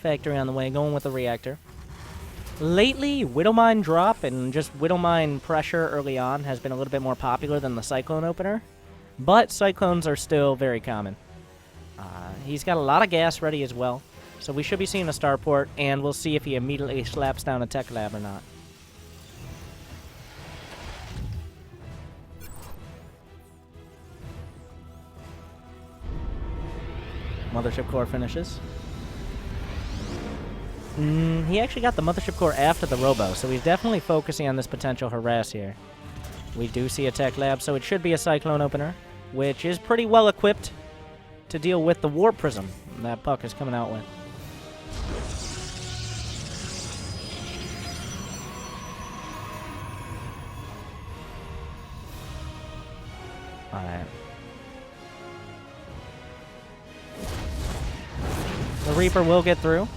Factory on the way, going with the reactor. Lately, Widowmine drop and just Widowmine pressure early on has been a little bit more popular than the Cyclone opener. But Cyclones are still very common. He's got a lot of gas ready as well. So we should be seeing a starport, and we'll see if he immediately slaps down a tech lab or not. Mothership core finishes. He actually got the mothership core after the robo, so he's definitely focusing on this potential harass here. We do see a tech lab, so it should be a Cyclone opener, which is pretty well equipped to deal with the warp prism that Puck is coming out with. Alright. The Reaper will get through.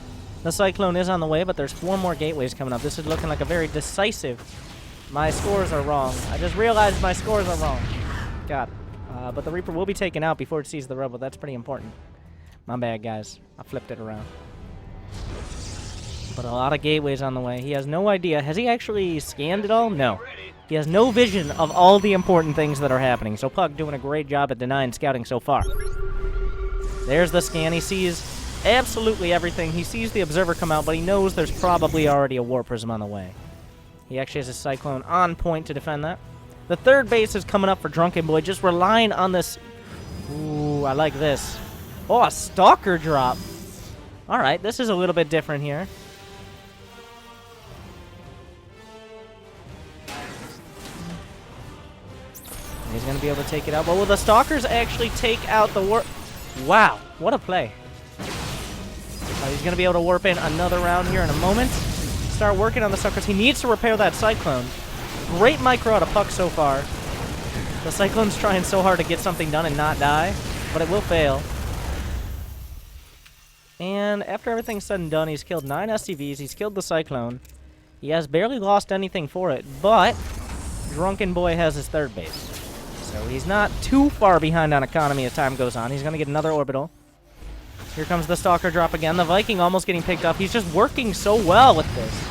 The Cyclone is on the way, but there's 4 more gateways coming up. This is looking like a very decisive... My scores are wrong. I just realized my scores are wrong. God. But the Reaper will be taken out before it sees the Rebel. That's pretty important. My bad, guys. I flipped it around. But a lot of gateways on the way. He has no idea. Has he actually scanned it all? No. He has no vision of all the important things that are happening. So Puck doing a great job at denying scouting so far. There's the scan. He sees absolutely everything. He sees the Observer come out, but he knows there's probably already a Warp Prism on the way. He actually has a Cyclone on point to defend that. The third base is coming up for Drunkenboi, just relying on this. Ooh, I like this. Oh, a Stalker drop. All right, this is a little bit different here. He's going to be able to take it out. But will the Stalkers actually take out the warp? Wow, what a play. He's going to be able to warp in another round here in a moment. Start working on the Stalkers. He needs to repair that Cyclone. Great micro out of Puck so far. The Cyclone's trying so hard to get something done and not die, but it will fail. And after everything's said and done, he's killed 9 SCVs. He's killed the Cyclone. He has barely lost anything for it, but Drunkenboi has his third base. So he's not too far behind on economy as time goes on. He's going to get another orbital. Here comes the Stalker drop again. The Viking almost getting picked up. He's just working so well with this.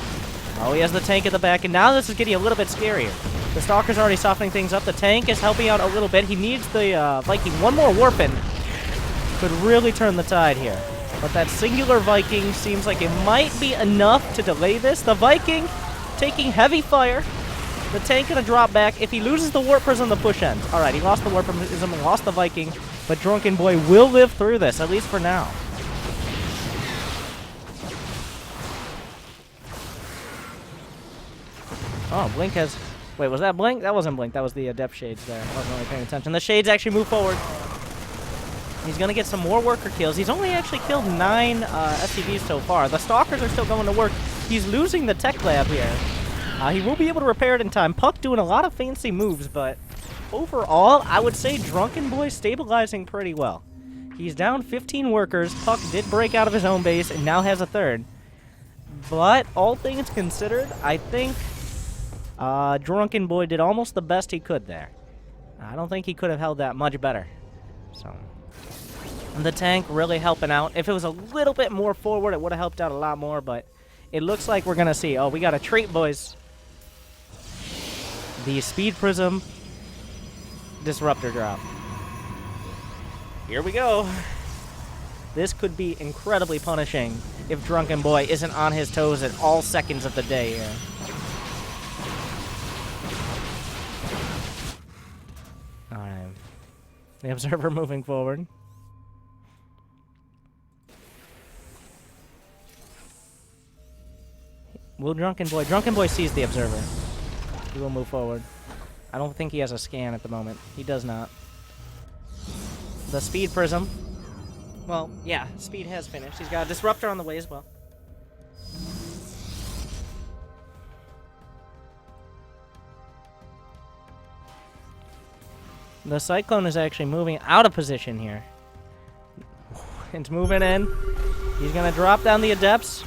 Oh, he has the tank at the back, and now this is getting a little bit scarier. The Stalker's already softening things up. The tank is helping out a little bit. He needs the Viking. One more warp in could really turn the tide here. But that singular Viking seems like it might be enough to delay this. The Viking taking heavy fire. The tank gonna drop back. If he loses the Warp Prism, the push ends. Alright, he lost the Warp Prism, lost the Viking, but Drunkenboi will live through this, at least for now. Oh, Blink has... Wait, was that Blink? That wasn't Blink. That was the Depth Shades there. I wasn't really paying attention. The Shades actually move forward. He's going to get some more worker kills. He's only actually killed 9 SCVs so far. The Stalkers are still going to work. He's losing the Tech Lab here. He will be able to repair it in time. Puck doing a lot of fancy moves, but overall, I would say Drunkenboi stabilizing pretty well. He's down 15 workers. Puck did break out of his own base and now has a third. But all things considered, I think Drunkenboi did almost the best he could there. I don't think he could have held that much better. So, the tank really helping out. If it was a little bit more forward, it would have helped out a lot more, but it looks like we're going to see. Oh, we got a trait, boys. The Speed Prism Disruptor drop. Here we go. This could be incredibly punishing if Drunkenboi isn't on his toes at all seconds of the day here. Alright. The Observer moving forward. Will Drunkenboi... Drunkenboi sees the Observer. He will move forward. I don't think he has a scan at the moment. He does not. The Speed Prism. Well, yeah, Speed has finished. He's got a Disruptor on the way as well. The Cyclone is actually moving out of position here. It's moving in. He's going to drop down the Adepts.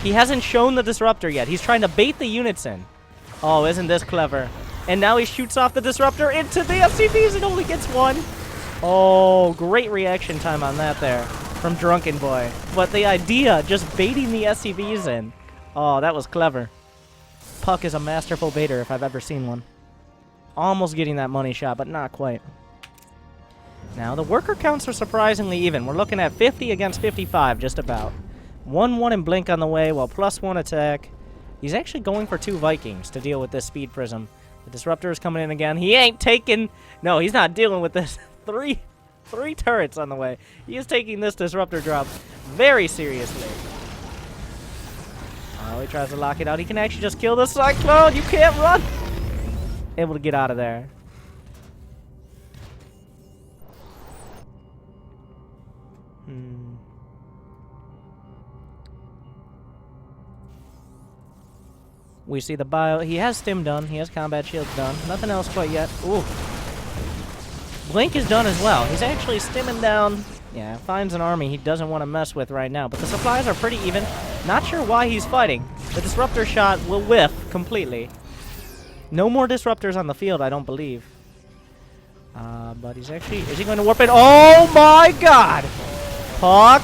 He hasn't shown the Disruptor yet. He's trying to bait the units in. Oh, isn't this clever? And now he shoots off the Disruptor into the SCVs and only gets one. Oh, great reaction time on that there. from Drunkenboi. But the idea, just baiting the SCVs in. Oh, that was clever. Puck is a masterful baiter if I've ever seen one. Almost getting that money shot, but not quite. Now, the worker counts are surprisingly even. We're looking at 50 against 55, just about. 1-1 and Blink on the way, while +1 attack. He's actually going for 2 Vikings to deal with this speed prism. The Disruptor is coming in again. He ain't taking... No, he's not dealing with this. Three turrets on the way. He is taking this Disruptor drop very seriously. Oh, he tries to lock it out. He can actually just kill the Cyclone. You can't run. Able to get out of there. We see the bio. He has stim done. He has combat shields done. Nothing else quite yet. Ooh. Blink is done as well. He's actually stimming down. Yeah, finds an army he doesn't want to mess with right now. But the supplies are pretty even. Not sure why he's fighting. The Disruptor shot will whiff completely. No more Disruptors on the field, I don't believe. But he's actually... Is he going to warp it? Oh my god! Puck!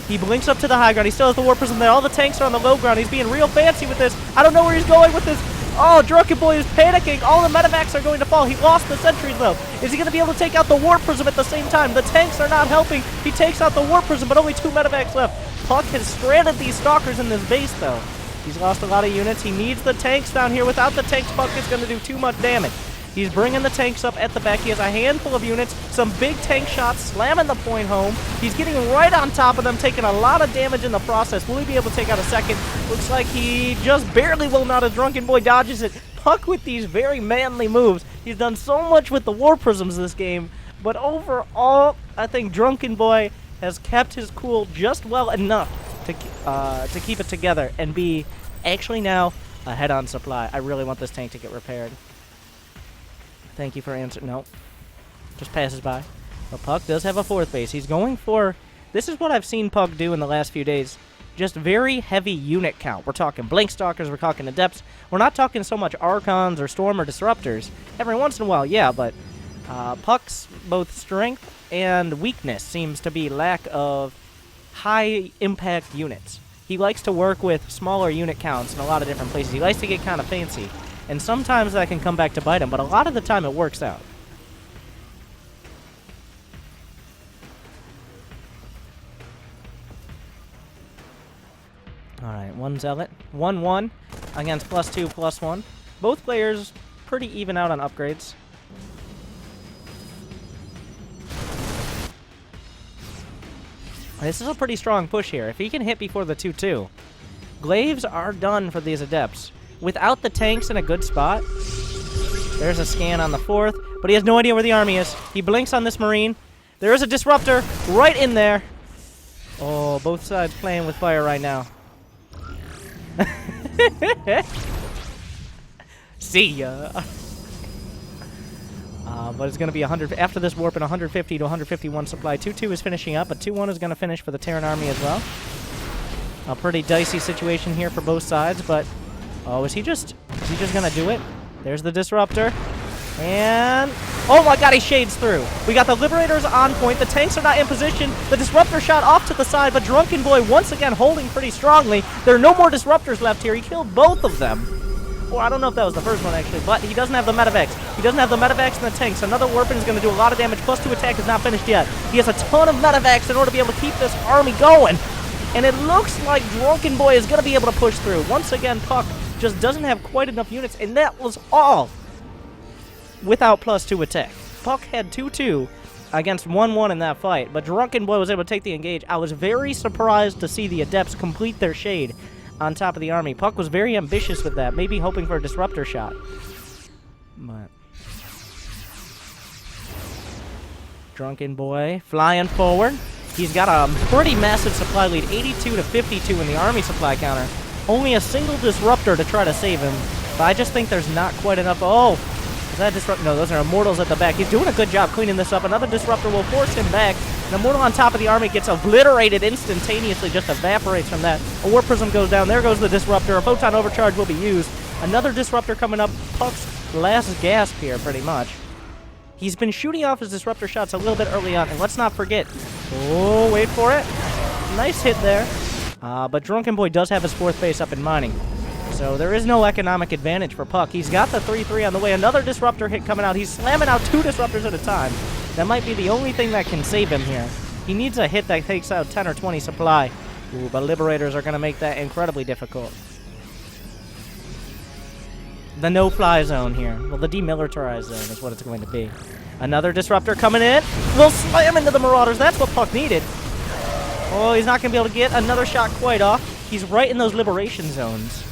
He blinks up to the high ground. He still has the Warp Prism there. All the tanks are on the low ground. He's being real fancy with this. I don't know where he's going with this. Oh, Drunkenboi is panicking. All the medevacs are going to fall. He lost the sentries, though. Is he going to be able to take out the Warp Prism at the same time? The tanks are not helping. He takes out the Warp Prism, but only 2 medevacs left. Puck has stranded these Stalkers in this base, though. He's lost a lot of units. He needs the tanks down here. Without the tanks, Puck is going to do too much damage. He's bringing the tanks up at the back. He has a handful of units, some big tank shots, slamming the point home. He's getting right on top of them, taking a lot of damage in the process. Will he be able to take out a second? Looks like he just barely will not. A Drunkenboi dodges it. Puck with these very manly moves. He's done so much with the War Prisms this game, but overall, I think Drunkenboi has kept his cool just well enough to keep it together and be actually now ahead on supply. I really want this tank to get repaired. Thank you for answering. No. Just passes by. But Puck does have a 4th base. He's going for... This is what I've seen Puck do in the last few days. Just very heavy unit count. We're talking Blink Stalkers. We're talking Adepts. We're not talking so much Archons or Storm or Disruptors. Every once in a while, yeah, but Puck's both strength and weakness seems to be lack of high-impact units. He likes to work with smaller unit counts in a lot of different places. He likes to get kind of fancy. And sometimes that can come back to bite him, but a lot of the time it works out. Alright, 1 Zealot. 1-1 against +2, +1. Both players pretty even out on upgrades. This is a pretty strong push here. If he can hit before the 2-2, glaives are done for these Adepts. Without the tanks in a good spot, there's a scan on the 4th, but he has no idea where the army is. He blinks on this Marine. There is a Disruptor right in there. Oh, both sides playing with fire right now. See ya. But it's going to be 100 after this warp and 150 to 151 supply. 2-2 is finishing up, but 2-1 is going to finish for the Terran army as well. A pretty dicey situation here for both sides, but oh, is he just going to do it? There's the Disruptor. And oh my god, he shades through. We got the Liberators on point. The tanks are not in position. The Disruptor shot off to the side, but Drunkenboi once again holding pretty strongly. There are no more Disruptors left here. He killed both of them. Well, I don't know if that was the first one, actually, but he doesn't have the medevacs. He doesn't have the medevacs and the tanks. Another Warpin is going to do a lot of damage. +2 attack is not finished yet. He has a ton of medevacs in order to be able to keep this army going. And it looks like Drunkenboi is going to be able to push through. Once again, Puck just doesn't have quite enough units, and that was all without +2 attack. Puck had 2-2 against 1-1 in that fight, but Drunkenboi was able to take the engage. I was very surprised to see the Adepts complete their shade on top of the army. Puck was very ambitious with that, maybe hoping for a Disruptor shot. But Drunkenboi flying forward. He's got a pretty massive supply lead, 82 to 52 in the army supply counter. Only a single Disruptor to try to save him, but I just think there's not quite enough. Oh, is that Disruptor? No, those are Immortals at the back. He's doing a good job cleaning this up. Another Disruptor will force him back. An Immortal on top of the army gets obliterated instantaneously, just evaporates from that. A Warp Prism goes down. There goes the Disruptor. A Photon Overcharge will be used. Another Disruptor coming up. Puck's last gasp here, pretty much. He's been shooting off his Disruptor shots a little bit early on, and let's not forget. Oh, wait for it. Nice hit there. But Drunkenboi does have his 4th base up in mining. So there is no economic advantage for Puck. He's got the 3-3 on the way. Another disruptor hit coming out. He's slamming out 2 disruptors at a time. That might be the only thing that can save him here. He needs a hit that takes out 10 or 20 supply. Ooh, but Liberators are going to make that incredibly difficult. The no-fly zone here. Well, the demilitarized zone is what it's going to be. Another disruptor coming in. Will slam into the Marauders. That's what Puck needed. Oh, he's not going to be able to get another shot quite off. He's right in those liberation zones.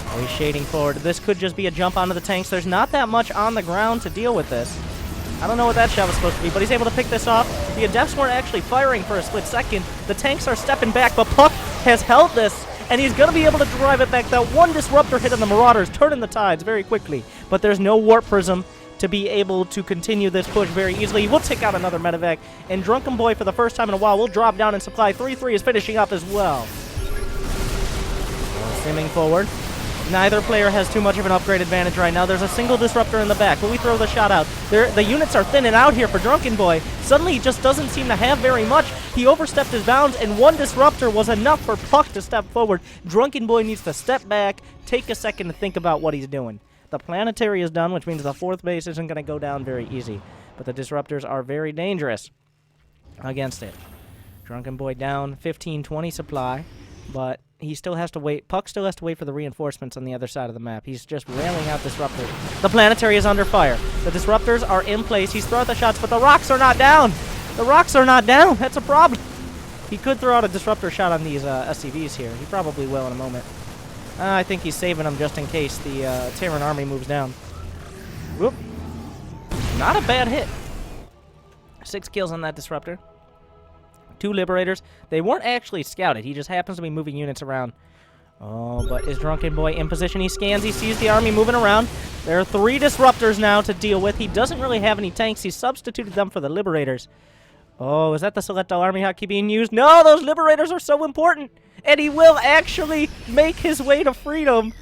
Oh, he's shading forward. This could just be a jump onto the tanks. There's not that much on the ground to deal with this. I don't know what that shot was supposed to be, but he's able to pick this off. The Adepts weren't actually firing for a split second. The tanks are stepping back, but Puck has held this, and he's going to be able to drive it back. That one disruptor hit on the Marauders, turning the tides very quickly. But there's no Warp Prism to be able to continue this push very easily. He will take out another medevac, and Drunkenboi, for the first time in a while, will drop down in supply. 3-3 is finishing up as well. Simming forward. Neither player has too much of an upgrade advantage right now. There's a single disruptor in the back. Will we throw the shot out? The units are thinning out here for Drunkenboi. Suddenly, he just doesn't seem to have very much. He overstepped his bounds, and one disruptor was enough for Puck to step forward. Drunkenboi needs to step back, take a second to think about what he's doing. The planetary is done, which means the 4th base isn't going to go down very easy. But the disruptors are very dangerous against it. Drunkenboi down 15-20 supply, but he still has to wait. Puck still has to wait for the reinforcements on the other side of the map. He's just railing out disruptors. The planetary is under fire. The disruptors are in place. He's throwing the shots, but the rocks are not down. The rocks are not down. That's a problem. He could throw out a disruptor shot on these SCVs here. He probably will in a moment. I think he's saving them just in case the Terran army moves down. Whoop. Not a bad hit. 6 kills on that disruptor. 2 Liberators. They weren't actually scouted. He just happens to be moving units around. Oh, but is Drunkenboi in position? He scans. He sees the army moving around. There are 3 disruptors now to deal with. He doesn't really have any tanks. He substituted them for the Liberators. Oh, is that the Celestial Army hotkey being used? No, those Liberators are so important. And he will actually make his way to freedom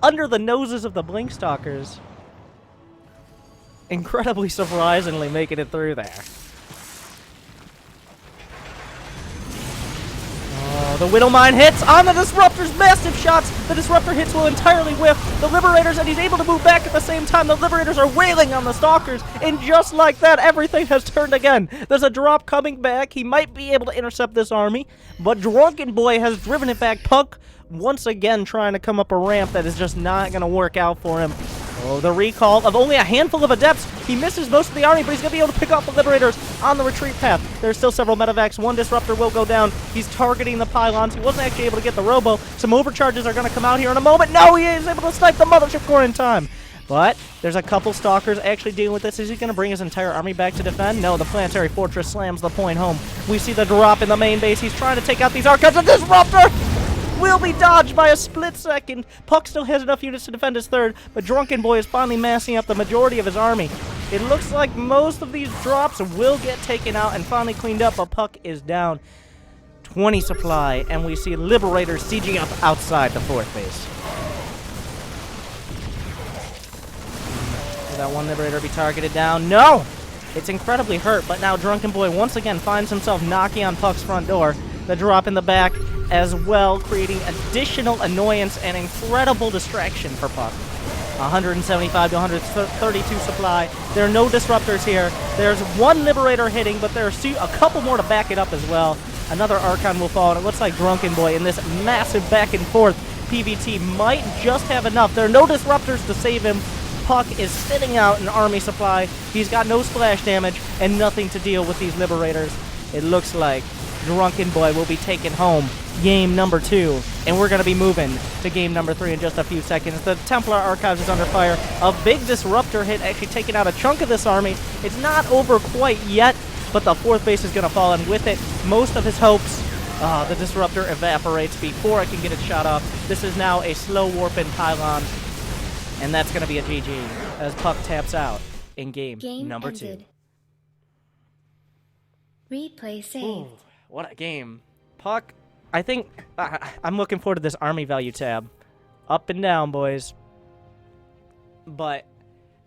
under the noses of the Blinkstalkers. Incredibly surprisingly making it through there. The Whittle Mine hits on the Disruptors. Massive shots. The Disruptor hits will entirely whiff the Liberators, and he's able to move back at the same time. The Liberators are wailing on the Stalkers, and just like that, everything has turned again. There's a drop coming back. He might be able to intercept this army, but Drunkenboi has driven it back. Puck once again trying to come up a ramp that is just not going to work out for him. Oh, the recall of only a handful of Adepts. He misses most of the army, but he's going to be able to pick off the Liberators on the retreat path. There's still several medevacs. One disruptor will go down. He's targeting the pylons. He wasn't actually able to get the robo. Some overcharges are going to come out here in a moment. No, he is able to snipe the mothership core in time. But there's a couple Stalkers actually dealing with this. Is he going to bring his entire army back to defend? No, the Planetary Fortress slams the point home. We see the drop in the main base. He's trying to take out these Archives. A disruptor will be dodged by a split second. Puck still has enough units to defend his 3rd, but Drunkenboi is finally massing up the majority of his army. It looks like most of these drops will get taken out and finally cleaned up, but Puck is down 20 supply, and we see Liberators sieging up outside the 4th base. Will that one Liberator be targeted down? No! It's incredibly hurt, but now Drunkenboi once again finds himself knocking on Puck's front door. The drop in the back as well, creating additional annoyance and incredible distraction for Puck. 175 to 132 supply. There are no disruptors here. There's one Liberator hitting, but there are a couple more to back it up as well. Another Archon will fall, and it looks like Drunkenboi in this massive back and forth PVT might just have enough. There are no disruptors to save him. Puck is sitting out an army supply. He's got no splash damage and nothing to deal with these Liberators. It looks like Drunkenboi will be taken home game number 2, and we're going to be moving to game number 3 in just a few seconds. The Templar Archives is under fire. A big disruptor hit actually taking out a chunk of this army. It's not over quite yet, but the 4th base is going to fall, and with it, most of his hopes. The disruptor evaporates before I can get it shot off. This is now a slow warping pylon, and that's going to be a GG as Puck taps out in game number ended. 2. Replay saved. Ooh, what a game. Puck, I think I'm looking forward to this army value tab. Up and down, boys. But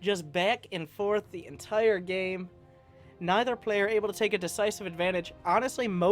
just back and forth the entire game. Neither player able to take a decisive advantage. Honestly, most